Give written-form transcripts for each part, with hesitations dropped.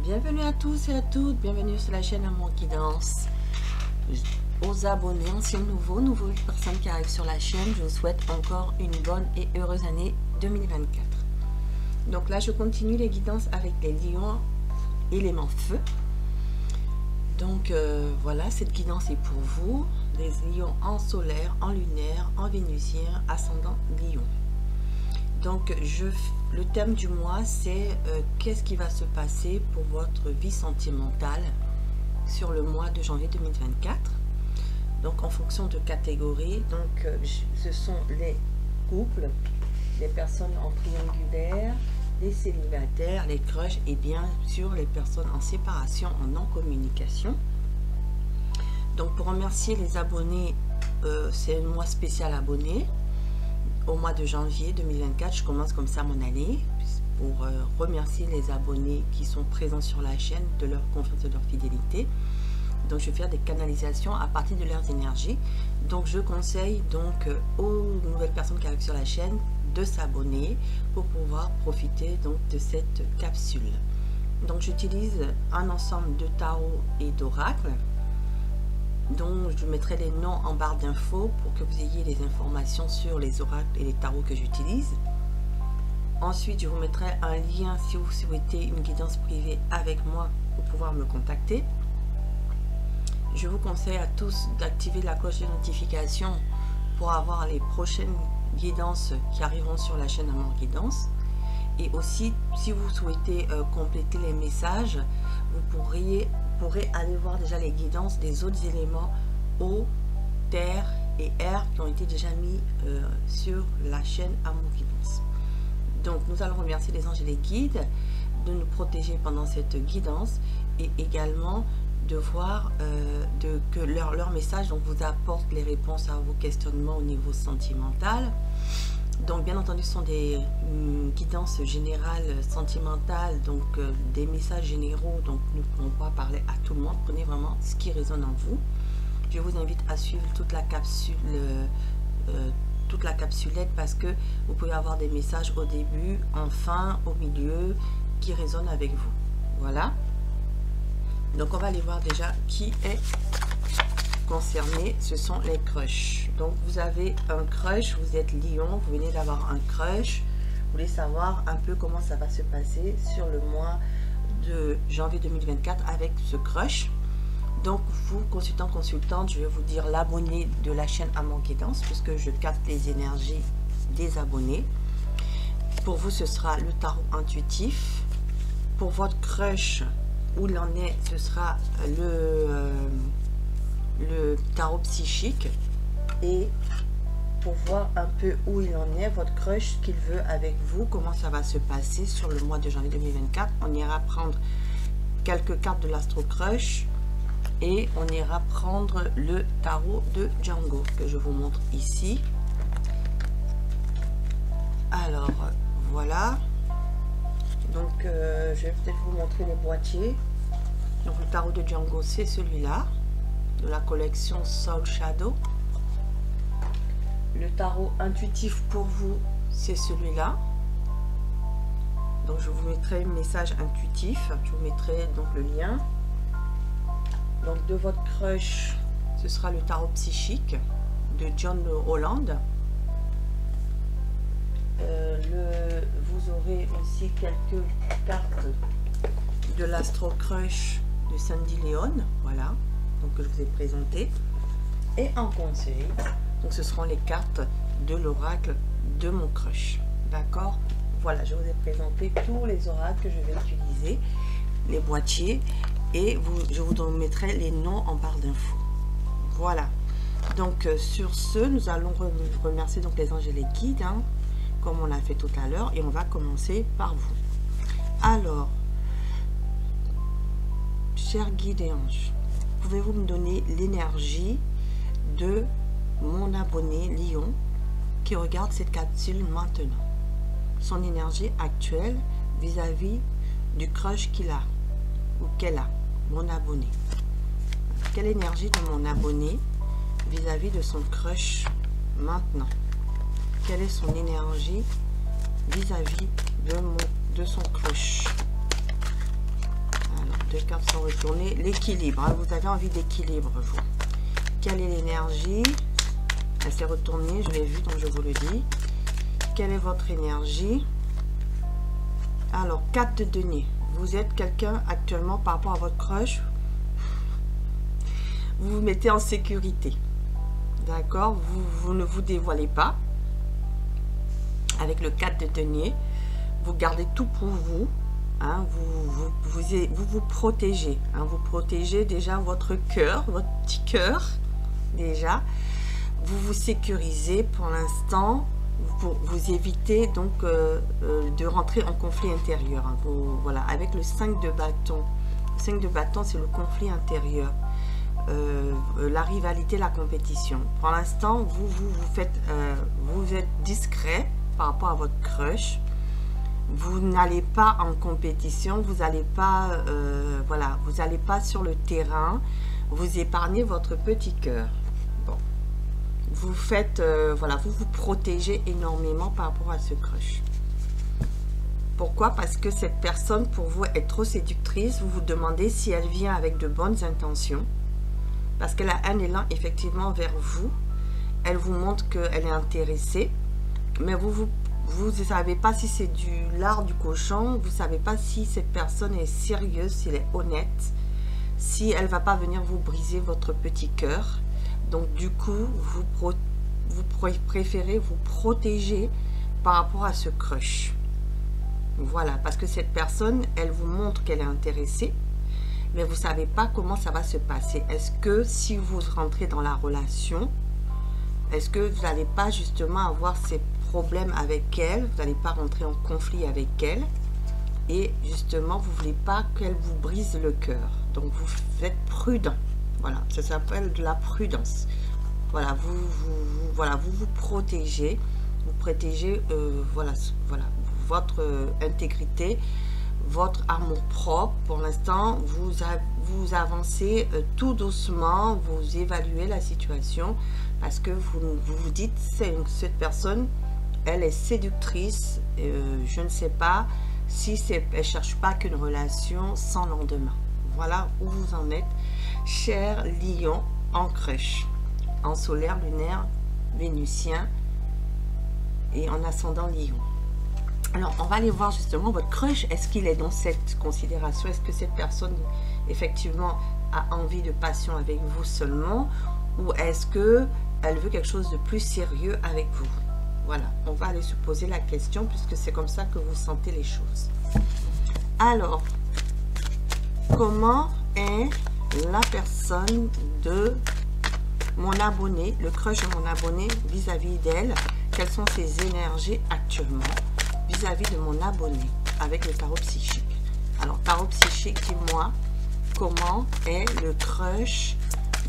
Bienvenue à tous et à toutes, bienvenue sur la chaîne Amour qui danse. Aux abonnés, anciens, nouvelles personnes qui arrivent sur la chaîne, je vous souhaite encore une bonne et heureuse année 2024. Donc là, je continue les guidances avec les lions élément feu. Donc voilà, cette guidance est pour vous, les lions en solaire, en lunaire, en vénusien, ascendant lion. Donc le thème du mois, c'est qu'est-ce qui va se passer pour votre vie sentimentale sur le mois de janvier 2024. Donc en fonction de catégories, donc ce sont les couples, les personnes en triangulaire, les célibataires, les crushs et bien sûr les personnes en séparation, en non-communication. Donc pour remercier les abonnés, c'est un mois spécial abonné. Au mois de janvier 2024, je commence comme ça mon année pour remercier les abonnés qui sont présents sur la chaîne de leur confiance et de leur fidélité. Donc je vais faire des canalisations à partir de leurs énergies. Donc je conseille donc aux nouvelles personnes qui arrivent sur la chaîne de s'abonner pour pouvoir profiter donc de cette capsule. Donc j'utilise un ensemble de tarot et d'oracles, dont je mettrai les noms en barre d'infos pour que vous ayez les informations sur les oracles et les tarots que j'utilise. Ensuite, je vous mettrai un lien si vous souhaitez une guidance privée avec moi pour pouvoir me contacter. Je vous conseille à tous d'activer la cloche de notification pour avoir les prochaines guidances qui arriveront sur la chaîne Amour Guidance. Et aussi, si vous souhaitez compléter les messages, vous pourrez aller voir déjà les guidances des autres éléments eau, terre et air qui ont été déjà mis sur la chaîne Amour Guidance. Donc nous allons remercier les anges et les guides de nous protéger pendant cette guidance et également de voir que leur message donc vous apporte les réponses à vos questionnements au niveau sentimental. Donc bien entendu ce sont des guidances générales sentimentales, donc des messages généraux, donc nous ne pouvons pas parler à tout le monde. Prenez vraiment ce qui résonne en vous. Je vous invite à suivre toute la capsule, toute la capsulette, parce que vous pouvez avoir des messages au début, en fin, au milieu qui résonnent avec vous. Voilà. Donc on va aller voir déjà qui est concerné. Ce sont les crushs. Donc vous avez un crush, vous êtes lion, vous venez d'avoir un crush, vous voulez savoir un peu comment ça va se passer sur le mois de janvier 2024 avec ce crush. Donc vous, consultante, je vais vous dire l'abonné de la chaîne Amour Guidance, puisque je capte les énergies des abonnés. Pour vous, ce sera le tarot intuitif. Pour votre crush, où il en est, ce sera le tarot psychique. Et pour voir un peu où il en est, votre crush, ce qu'il veut avec vous, comment ça va se passer sur le mois de janvier 2024, on ira prendre quelques cartes de l'Astro Crush et on ira prendre le tarot de Django que je vous montre ici. Alors voilà, donc je vais peut-être vous montrer les boîtiers. Donc le tarot de Django, c'est celui-là de la collection Soul Shadow. Le tarot intuitif pour vous, c'est celui-là. Donc je vous mettrai un message intuitif, je vous mettrai donc le lien. Donc de votre crush, ce sera le tarot psychique de John Holland. Vous aurez aussi quelques cartes de l'Astro Crush de Sandy Leon, voilà, donc que je vous ai présenté. Et en conseil, donc ce seront les cartes de l'oracle de mon crush. D'accord, voilà, je vous ai présenté tous les oracles que je vais utiliser, les boîtiers, et je vous mettrai les noms en barre d'infos. Voilà, donc sur ce, nous allons remercier donc les anges et les guides, hein, comme on l'a fait tout à l'heure, et on va commencer par vous. Alors, chers guides et anges, pouvez-vous me donner l'énergie de mon abonné Lion qui regarde cette capsule maintenant? Son énergie actuelle vis-à-vis du crush qu'il a ou qu'elle a, mon abonné. Quelle énergie de mon abonné vis-à-vis de son crush maintenant? quelle est son énergie vis-à-vis de son crush. Alors, 2 cartes sont retournées. L'équilibre, hein, vous avez envie d'équilibre, vous. Quelle est l'énergie? Elle s'est retournée, je l'ai vu, donc je vous le dis. Quelle est votre énergie? Alors, 4 de denier. Vous êtes quelqu'un actuellement par rapport à votre crush. Vous vous mettez en sécurité. D'accord? Vous ne vous dévoilez pas. Avec le 4 de denier, vous gardez tout pour vous. Hein, vous protégez. Hein, vous protégez déjà votre cœur, votre petit cœur. Déjà. Vous vous sécurisez pour l'instant. Vous évitez donc de rentrer en conflit intérieur. Hein, voilà, avec le 5 de bâton. Le 5 de bâton, c'est le conflit intérieur. La rivalité, la compétition. Pour l'instant, vous êtes discret par rapport à votre crush. Vous n'allez pas en compétition, vous n'allez pas, voilà, vous n'allez pas sur le terrain. Vous épargnez votre petit cœur. Bon, vous faites, voilà, vous vous protégez énormément par rapport à ce crush. Pourquoi? Parce que cette personne, pour vous, est trop séductrice. Vous vous demandez si elle vient avec de bonnes intentions. Parce qu'elle a un élan effectivement vers vous. Elle vous montre qu'elle est intéressée. Mais vous ne savez pas si c'est du lard du cochon. Vous ne savez pas si cette personne est sérieuse, si elle est honnête. Si elle ne va pas venir vous briser votre petit cœur. Donc du coup, vous préférez vous protéger par rapport à ce crush. Voilà, parce que cette personne, elle vous montre qu'elle est intéressée. Mais vous ne savez pas comment ça va se passer. Est-ce que si vous rentrez dans la relation, est-ce que vous n'allez pas justement avoir ces problèmes avec elle, vous n'allez pas rentrer en conflit avec elle, et justement, vous ne voulez pas qu'elle vous brise le cœur. Donc, vous êtes prudent. Voilà, ça s'appelle de la prudence. Voilà, vous vous protégez. Vous protégez, voilà, votre intégrité, votre amour propre. Pour l'instant, vous avancez tout doucement, vous évaluez la situation parce que vous dites, cette personne, elle est séductrice, je ne sais pas si elle ne cherche pas qu'une relation sans lendemain. Voilà où vous en êtes, cher lion en crush, en solaire, lunaire, vénusien et en ascendant lion. Alors, on va aller voir justement votre crush. Est-ce qu'il est dans cette considération? Est-ce que cette personne, effectivement, a envie de passion avec vous seulement? Ou est-ce qu'elle veut quelque chose de plus sérieux avec vous? Voilà, on va aller se poser la question puisque c'est comme ça que vous sentez les choses. Alors, comment est la personne de mon abonné, le crush de mon abonné vis-à-vis d'elle? Quelles sont ses énergies actuellement vis-à-vis de mon abonné avec le tarot psychique? Alors, tarot psychique, dis-moi, comment est le crush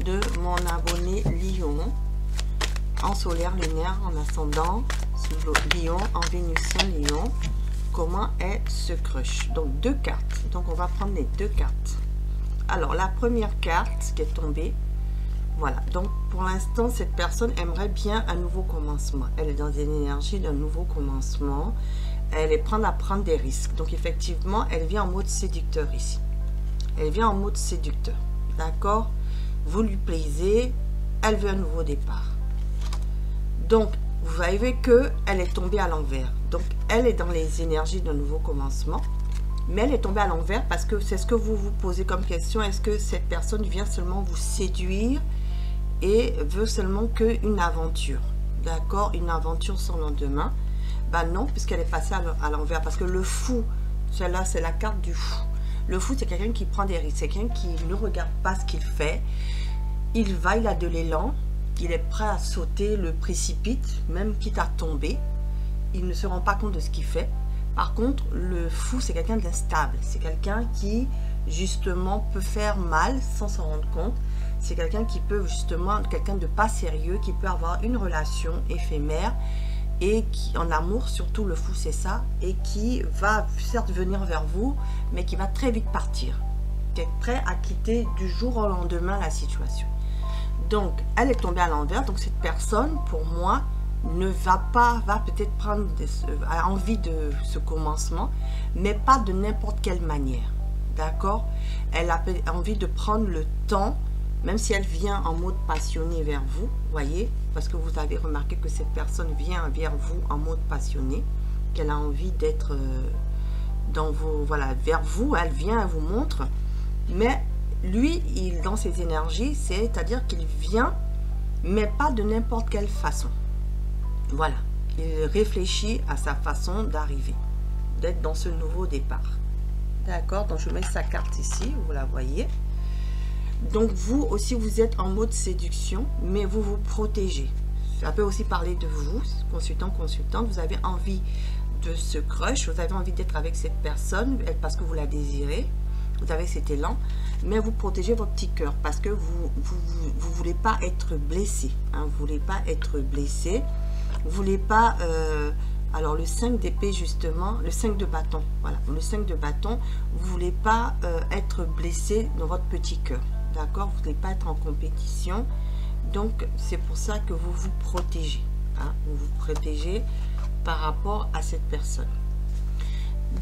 de mon abonné lion en solaire, lunaire, en ascendant lion, en vénusien lion? Comment est ce crush? Donc, 2 cartes. Donc, on va prendre les 2 cartes. Alors, la première carte qui est tombée, voilà. Donc, pour l'instant, cette personne aimerait bien un nouveau commencement. Elle est dans une énergie d'un nouveau commencement. Elle est prête à prendre des risques. Donc, effectivement, elle vient en mode séducteur ici. Elle vient en mode séducteur. D'accord? Vous lui plaisez. Elle veut un nouveau départ. Donc, vous voyez qu'elle est tombée à l'envers. Donc, elle est dans les énergies d'un nouveau commencement. Mais elle est tombée à l'envers parce que c'est ce que vous vous posez comme question. Est-ce que cette personne vient seulement vous séduire et veut seulement qu'une aventure? D'accord? Une aventure sans lendemain? Ben non, puisqu'elle est passée à l'envers. Parce que le fou, celle-là, c'est la carte du fou. Le fou, c'est quelqu'un qui prend des risques. C'est quelqu'un qui ne regarde pas ce qu'il fait. Il a de l'élan. Il est prêt à sauter le précipice, même quitte à tomber. Il ne se rend pas compte de ce qu'il fait. Par contre, le fou, c'est quelqu'un d'instable. C'est quelqu'un qui, justement, peut faire mal sans s'en rendre compte. C'est quelqu'un qui peut, justement, quelqu'un de pas sérieux, qui peut avoir une relation éphémère et qui, en amour, surtout le fou, c'est ça, et qui va certes venir vers vous, mais qui va très vite partir. Qui est prêt à quitter du jour au lendemain la situation. Donc, elle est tombée à l'envers. Donc, cette personne, pour moi, va peut-être prendre a envie de ce commencement, mais pas de n'importe quelle manière, d'accord? Elle a envie de prendre le temps, même si elle vient en mode passionné vers vous, voyez, parce que vous avez remarqué que cette personne vient vers vous en mode passionné, qu'elle a envie d'être dans vos, voilà, vers vous, elle vient, elle vous montre, mais lui, il dans ses énergies, c'est-à-dire qu'il vient, mais pas de n'importe quelle façon. Voilà, il réfléchit à sa façon d'arriver, d'être dans ce nouveau départ. D'accord, donc je mets sa carte ici, vous la voyez. Donc vous aussi, vous êtes en mode séduction, mais vous vous protégez. Ça peut aussi parler de vous, consultant, consultante. Vous avez envie de ce crush, vous avez envie d'être avec cette personne, parce que vous la désirez. Vous avez cet élan, mais vous protégez votre petit cœur parce que vous voulez pas être blessé. Hein, vous voulez pas être blessé. Vous voulez pas... alors le 5 d'épée justement, le 5 de bâton, voilà, le 5 de bâton, vous voulez pas être blessé dans votre petit cœur, d'accord? Vous voulez pas être en compétition, donc c'est pour ça que vous vous protégez, hein? Vous vous protégez par rapport à cette personne.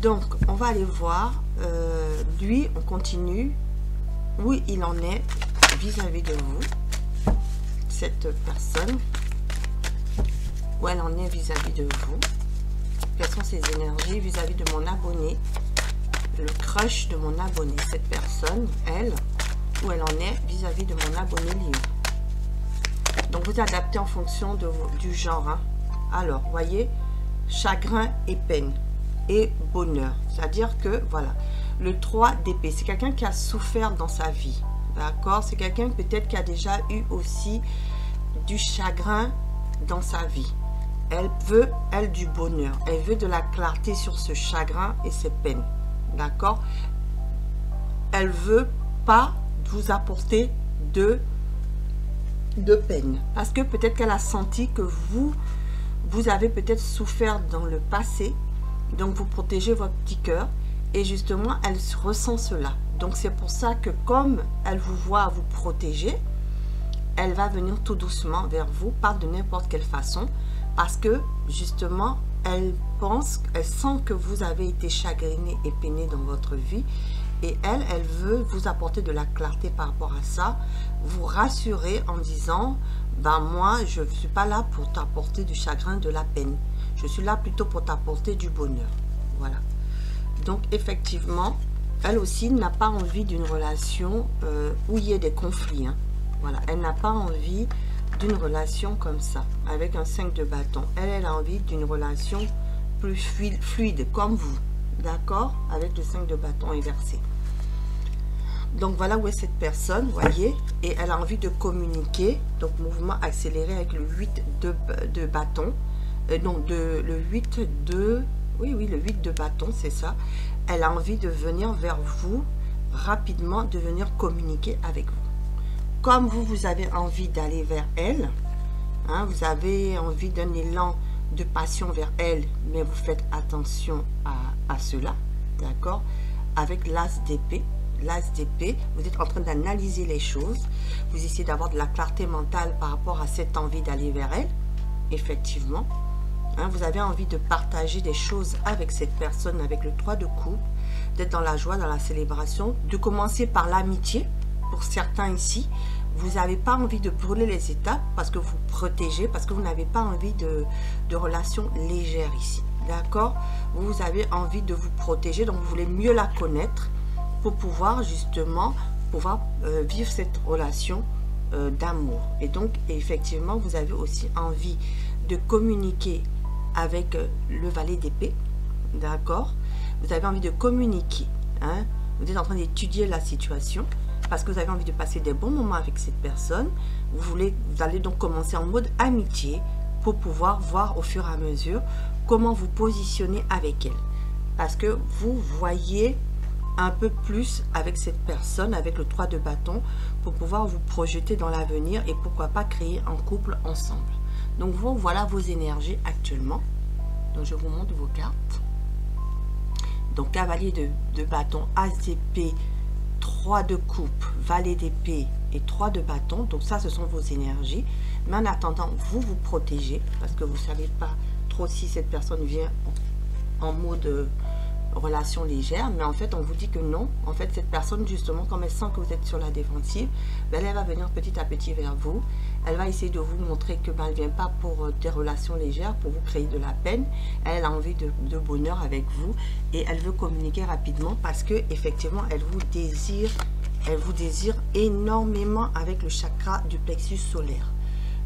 Donc on va aller voir, lui, on continue, où il en est vis-à-vis de vous, cette personne, où elle en est vis-à-vis de vous, quelles sont ses énergies vis-à-vis de mon abonné, le crush de mon abonné, cette personne, elle, où elle en est vis-à-vis de mon abonné Lion. Donc vous adaptez en fonction du genre, hein. Alors, voyez, chagrin et peine et bonheur, c'est-à-dire que, voilà, le 3 d'épée, c'est quelqu'un qui a souffert dans sa vie, d'accord? C'est quelqu'un peut-être qui a déjà eu aussi du chagrin dans sa vie. Elle veut, elle, du bonheur. Elle veut de la clarté sur ce chagrin et ses peines. D'accord? Elle veut pas vous apporter de peine. Parce que peut-être qu'elle a senti que vous avez peut-être souffert dans le passé. Donc, vous protégez votre petit cœur. Et justement, elle ressent cela. Donc, c'est pour ça que comme elle vous voit vous protéger, elle va venir tout doucement vers vous, pas de n'importe quelle façon. Parce que, justement, elle sent que vous avez été chagriné et peiné dans votre vie. Et elle veut vous apporter de la clarté par rapport à ça. Vous rassurer en disant, ben moi, je ne suis pas là pour t'apporter du chagrin, de la peine. Je suis là plutôt pour t'apporter du bonheur. Voilà. Donc, effectivement, elle aussi n'a pas envie d'une relation où il y ait des conflits. Hein. Voilà. Elle n'a pas envie d'une relation comme ça, avec un 5 de bâton. Elle a envie d'une relation plus fluide, comme vous, d'accord, avec le 5 de bâton inversé. Donc voilà où est cette personne, voyez, et elle a envie de communiquer, donc mouvement accéléré avec le 8 de bâton, le 8 de, oui, le 8 de bâton, c'est ça. Elle a envie de venir vers vous rapidement, de venir communiquer avec vous. Comme vous avez envie d'aller vers elle, hein, vous avez envie d'un élan de passion vers elle, mais vous faites attention à cela, d'accord? Avec l'as d'épée, vous êtes en train d'analyser les choses, vous essayez d'avoir de la clarté mentale par rapport à cette envie d'aller vers elle, effectivement. Hein, vous avez envie de partager des choses avec cette personne, avec le 3 de coupe, d'être dans la joie, dans la célébration, de commencer par l'amitié. Pour certains ici, vous n'avez pas envie de brûler les étapes parce que vous protégez, parce que vous n'avez pas envie de relations légères ici. D'accord? Vous avez envie de vous protéger, donc vous voulez mieux la connaître pour pouvoir justement vivre cette relation d'amour. Et donc, effectivement, vous avez aussi envie de communiquer avec le valet d'épée. D'accord? Vous avez envie de communiquer. Hein? Vous êtes en train d'étudier la situation. Parce que vous avez envie de passer des bons moments avec cette personne. Vous allez donc commencer en mode amitié pour pouvoir voir au fur et à mesure comment vous positionner avec elle. Parce que vous voyez un peu plus avec cette personne, avec le 3 de bâton, pour pouvoir vous projeter dans l'avenir et pourquoi pas créer un couple ensemble. Donc voilà vos énergies actuellement. Donc je vous montre vos cartes. Donc cavalier de bâton, as d'épée, 3 de coupe, valet d'épée et 3 de bâton. Donc ça, ce sont vos énergies. Mais en attendant, vous vous protégez parce que vous ne savez pas trop si cette personne vient en mode relation légère, mais en fait on vous dit que non. En fait cette personne justement, comme elle sent que vous êtes sur la défensive, ben, elle va venir petit à petit vers vous. Elle va essayer de vous montrer que ben, elle ne vient pas pour des relations légères, pour vous créer de la peine. Elle a envie de bonheur avec vous et elle veut communiquer rapidement parce que effectivement elle vous désire énormément avec le chakra du plexus solaire.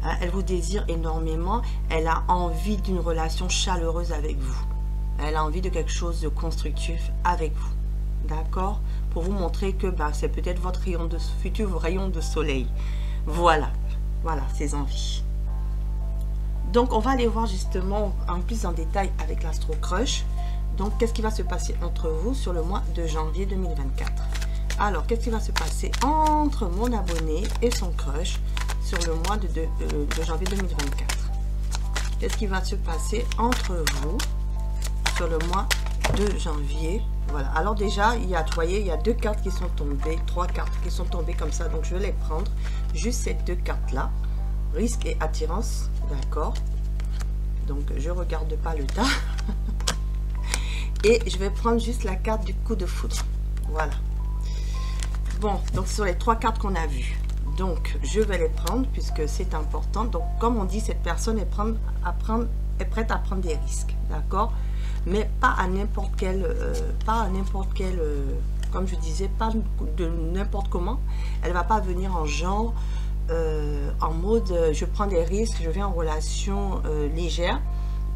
Hein, elle vous désire énormément, elle a envie d'une relation chaleureuse avec vous. Elle a envie de quelque chose de constructif avec vous. D'accord? Pour vous montrer que bah, c'est peut-être votre futur rayon de soleil. Voilà. Voilà ses envies. Donc, on va aller voir justement en plus en détail avec l'Astro Crush. Donc, qu'est-ce qui va se passer entre vous sur le mois de janvier 2024? Alors, qu'est-ce qui va se passer entre mon abonné et son crush sur le mois de janvier 2024? Qu'est-ce qui va se passer entre vous sur le mois de janvier? Voilà, alors déjà il y a, voyez, il y a deux cartes qui sont tombées, trois cartes qui sont tombées comme ça, donc je vais les prendre, juste ces deux cartes là, risque et attirance, d'accord? Donc je regarde pas le tas et je vais prendre juste la carte du coup de foudre. Voilà, bon, donc sur les trois cartes qu'on a vues, donc je vais les prendre puisque c'est important. Donc comme on dit, cette personne est prête à prendre des risques, d'accord? Mais pas à n'importe quel, comme je disais, pas de n'importe comment. Elle va pas venir en genre, en mode je prends des risques, je viens en relation légère,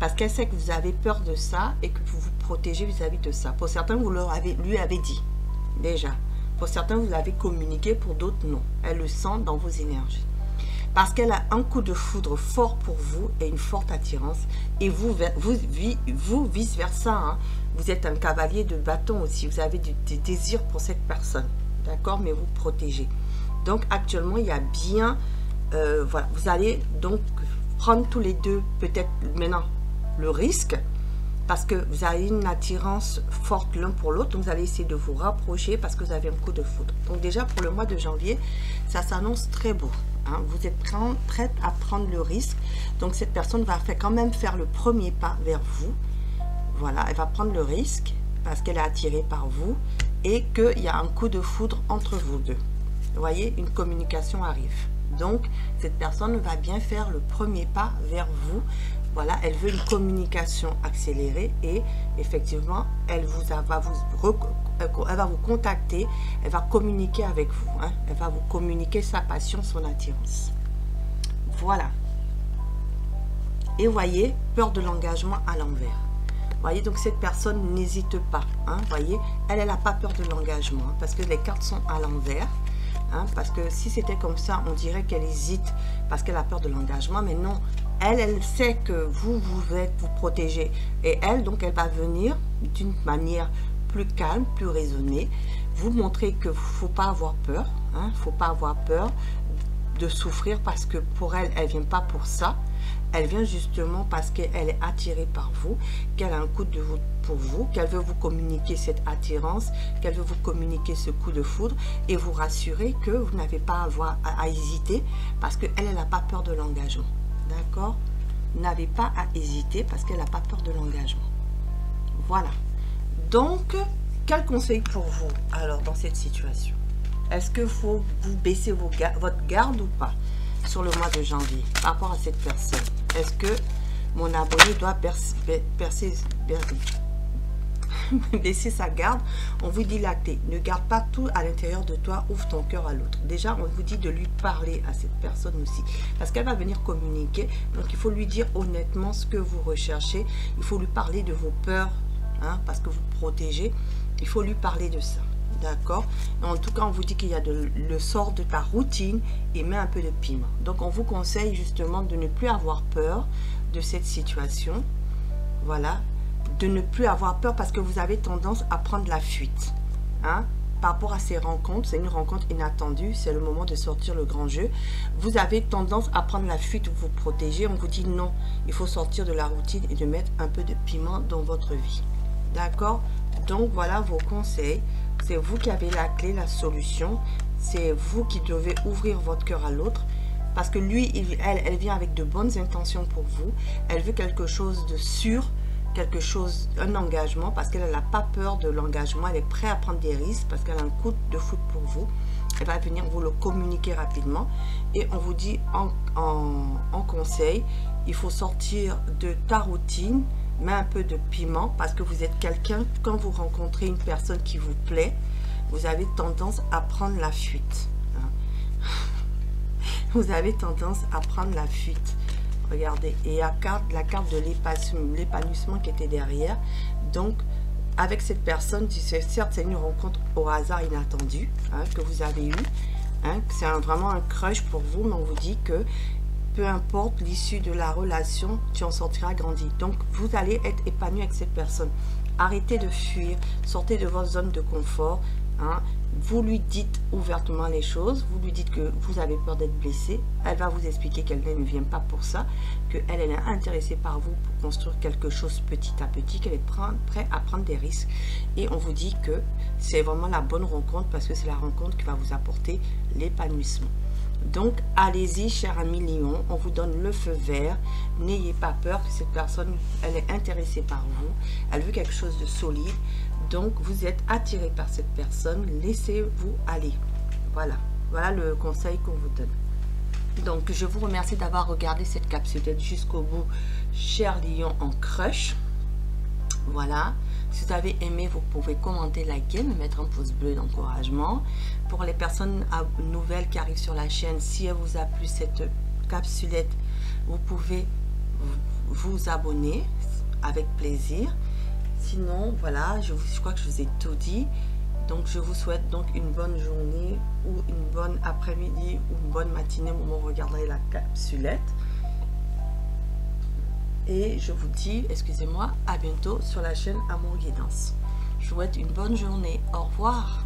parce qu'elle sait que vous avez peur de ça et que vous vous protégez vis-à-vis de ça. Pour certains, vous lui avez dit déjà. Pour certains, vous l'avez communiqué, pour d'autres, non. Elle le sent dans vos énergies. Parce qu'elle a un coup de foudre fort pour vous et une forte attirance. Et vous vice-versa, hein, vous êtes un cavalier de bâton aussi. Vous avez des désirs pour cette personne. D'accord? Mais vous protégez. Donc, actuellement, il y a bien... voilà, vous allez donc prendre tous les deux, peut-être maintenant, le risque. Parce que vous avez une attirance forte l'un pour l'autre. Donc, vous allez essayer de vous rapprocher parce que vous avez un coup de foudre. Donc, déjà, pour le mois de janvier, ça s'annonce très beau. Hein, vous êtes prête à prendre le risque. Donc cette personne va quand même faire le premier pas vers vous. Voilà, elle va prendre le risque parce qu'elle est attirée par vous et qu'il y a un coup de foudre entre vous deux. Vous voyez, une communication arrive. Donc cette personne va bien faire le premier pas vers vous. Voilà, elle veut une communication accélérée et effectivement, elle va vous contacter, elle va communiquer avec vous. Hein, elle va vous communiquer sa passion, son attirance. Voilà. Et voyez, peur de l'engagement à l'envers. Voyez, donc cette personne n'hésite pas. Hein, voyez, elle n'a pas peur de l'engagement hein, parce que les cartes sont à l'envers. Hein, parce que si c'était comme ça, on dirait qu'elle hésite parce qu'elle a peur de l'engagement, mais non. Elle sait que vous protégez. Et elle, donc, elle va venir d'une manière plus calme, plus raisonnée, vous montrer qu'il ne faut pas avoir peur. Hein, faut pas avoir peur de souffrir parce que pour elle, elle ne vient pas pour ça. Elle vient justement parce qu'elle est attirée par vous, qu'elle a un coup de foudre pour vous, qu'elle veut vous communiquer cette attirance, qu'elle veut vous communiquer ce coup de foudre et vous rassurer que vous n'avez pas à hésiter parce qu'elle n'a pas peur de l'engagement. D'accord? N'avez pas à hésiter parce qu'elle n'a pas peur de l'engagement. Voilà. Donc, quel conseil pour vous alors dans cette situation? Est-ce que faut vous baisser votre garde ou pas sur le mois de janvier par rapport à cette personne? Est-ce que mon abonné doit baisser sa garde? On vous dit la clé. Ne garde pas tout à l'intérieur de toi, ouvre ton cœur à l'autre. Déjà, on vous dit de lui parler à cette personne aussi. Parce qu'elle va venir communiquer. Donc, il faut lui dire honnêtement ce que vous recherchez. Il faut lui parler de vos peurs, hein, parce que vous protégez. Il faut lui parler de ça. D'accord? En tout cas, on vous dit qu'il y a le sort de ta routine et met un peu de piment. Donc, on vous conseille justement de ne plus avoir peur de cette situation. Voilà. De ne plus avoir peur parce que vous avez tendance à prendre la fuite. Hein? Par rapport à ces rencontres, c'est une rencontre inattendue. C'est le moment de sortir le grand jeu. Vous avez tendance à prendre la fuite, vous protéger. On vous dit non, il faut sortir de la routine et de mettre un peu de piment dans votre vie. D'accord? Donc, voilà vos conseils. C'est vous qui avez la clé, la solution. C'est vous qui devez ouvrir votre cœur à l'autre. parce que lui, elle vient avec de bonnes intentions pour vous. Elle veut quelque chose de sûr, quelque chose, un engagement, parce qu'elle n'a pas peur de l'engagement. Elle est prête à prendre des risques parce qu'elle a un coup de foot pour vous. Elle va venir vous le communiquer rapidement. Et on vous dit en conseil, il faut sortir de ta routine, mais un peu de piment, parce que vous êtes quelqu'un, quand vous rencontrez une personne qui vous plaît, vous avez tendance à prendre la fuite. Vous avez tendance à prendre la fuite. Regardez, et la carte de l'épanouissement qui était derrière. Donc, avec cette personne, certes, c'est une rencontre au hasard inattendue que vous avez eue. C'est vraiment un crush pour vous, mais on vous dit que peu importe l'issue de la relation, tu en sortiras grandi. Donc, vous allez être épanoui avec cette personne. Arrêtez de fuir, sortez de votre zone de confort. Vous lui dites ouvertement les choses, vous lui dites que vous avez peur d'être blessé. Elle va vous expliquer qu'elle ne vient pas pour ça, qu'elle est intéressée par vous pour construire quelque chose petit à petit, qu'elle est prête à prendre des risques. Et on vous dit que c'est vraiment la bonne rencontre parce que c'est la rencontre qui va vous apporter l'épanouissement. Donc, allez-y, cher ami Lion, on vous donne le feu vert. N'ayez pas peur que cette personne, elle est intéressée par vous. Elle veut quelque chose de solide. Donc, vous êtes attiré par cette personne. Laissez-vous aller. Voilà. Voilà le conseil qu'on vous donne. Donc, je vous remercie d'avoir regardé cette capsule jusqu'au bout, cher Lion en crush. Voilà. Si vous avez aimé, vous pouvez commenter, liker, me mettre un pouce bleu d'encouragement. Pour les personnes nouvelles qui arrivent sur la chaîne, si elle vous a plu cette capsulette, vous pouvez vous abonner avec plaisir. Sinon, voilà, je crois que je vous ai tout dit. Donc, je vous souhaite donc une bonne journée ou une bonne après-midi ou une bonne matinée au moment où vous regarderez la capsulette. Et je vous dis, excusez-moi, à bientôt sur la chaîne Amour Guidance. Je vous souhaite une bonne journée. Au revoir.